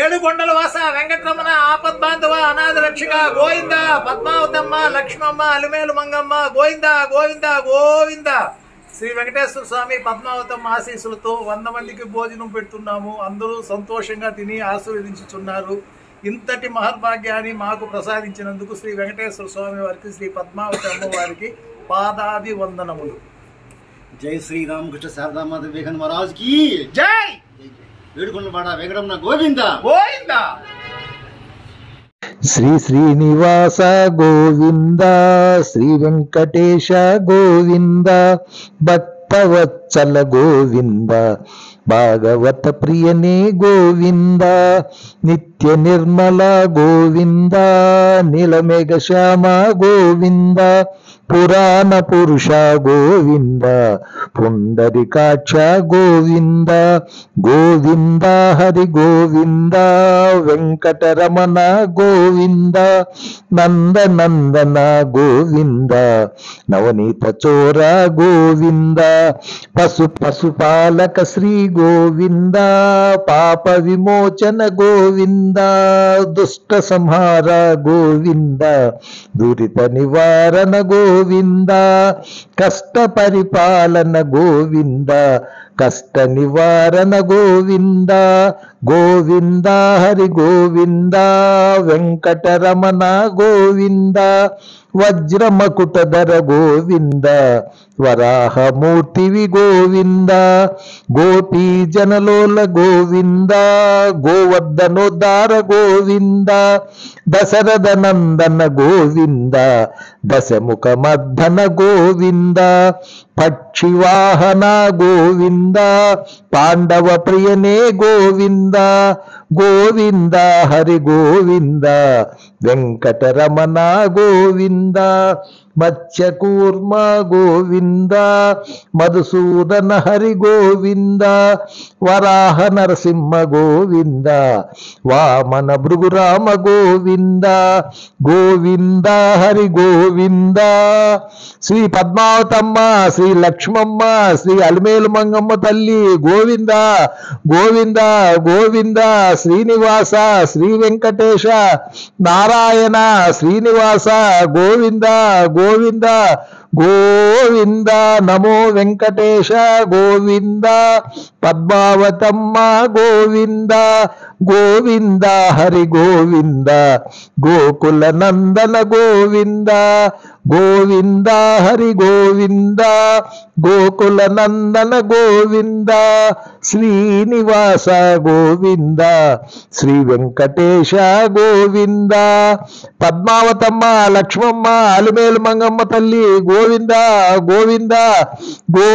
ఏడుకొండల వాస వెంకటరమణ ఆపద్బాంధవ అనాథ రక్షక గోవింద పద్మావతమ్మ లక్ష్మమ్మ అలిమేలు మంగమ్మ గోవింద గోవింద గోవింద. శ్రీ వెంకటేశ్వర స్వామి పద్మావతమ్మ ఆశీస్సులతో 100 మందికి భోజనం పెడుతున్నాము. అందరూ సంతోషంగా తిని ఆశీర్వదించుచున్నారు. ఇంతటి మహర్భాగ్యాన్ని మాకు ప్రసాదించినందుకు శ్రీ వెంకటేశ్వర స్వామి వారికి, శ్రీ పద్మావతమ్మ వారికి పాదాభివందనములు. జై శ్రీరామకృష్ణ శారదామాత వివేకానంద మహారాజ్ కి జై. ఏడుకొండలవాడ వెంకటరమణ గోవింద గోవింద. శ్రీ శ్రీనివాస గోవింద, శ్రీ వెంకటేశ గోవింద, భక్తవత్సల గోవింద, భాగవత ప్రియనే గోవింద, నిత్య నిర్మల గోవింద, నీలమేఘ శ్యామ గోవింద, పురాణ పురుష గోవింద, పుండరీకాక్ష గోవింద, గోవింద హరి గోవింద, వెంకటరమణ గోవింద, నందనందన గోవింద, నవనీత చోర గోవింద, పశుపాలక శ్రీ గోవింద, పాప విమోచన గోవింద, దుష్ట సంహార గోవింద, దురిత నివారణ గోవింద, కష్ట పరిపాలన గోవింద, కష్ట నివారణ గోవింద, గోవింద హరి గోవింద, వెంకటరమణ గోవింద, వజ్రమకుటధర గోవింద, వరాహమూర్తివి గోవింద, గోపీ జనలోల గోవింద, గోవర్ధనోద్ధార గోవింద, దశరథ నందన గోవింద, దశముఖ మర్దన గోవింద, పక్షివాహన గోవింద, పాండవ ప్రియనే గోవింద, గోవింద హరి గోవింద, వెంకటరమణ గోవింద, మత్స్యకూర్మ గోవింద, మధుసూదన హరి గోవింద, వరాహ నరసింహ గోవింద, వామన భృగురామ గోవింద, గోవింద హరి గోవింద. శ్రీ పద్మావతమ్మ, శ్రీ లక్ష్మమ్మ, శ్రీ అలిమేలు మంగమ్మ తల్లి గోవింద గోవింద గోవింద. శ్రీనివాస శ్రీ వెంకటేశ నారాయణ శ్రీనివాస గోవింద గోవింద గోవింద. నమో వెంకటేశ గోవింద, పద్మావతమ్మ గోవింద, గోవింద హరి గోవింద, గోకుల నందన గోవింద, గోవింద హరి గోవింద, గోకుల నందన గోవింద, శ్రీనివాస గోవింద, శ్రీ వెంకటేశ గోవింద, పద్మావతమ్మ లక్ష్మమ్మ అలిమేలు మంగమ్మ తల్లి గోవింద గోవింద గో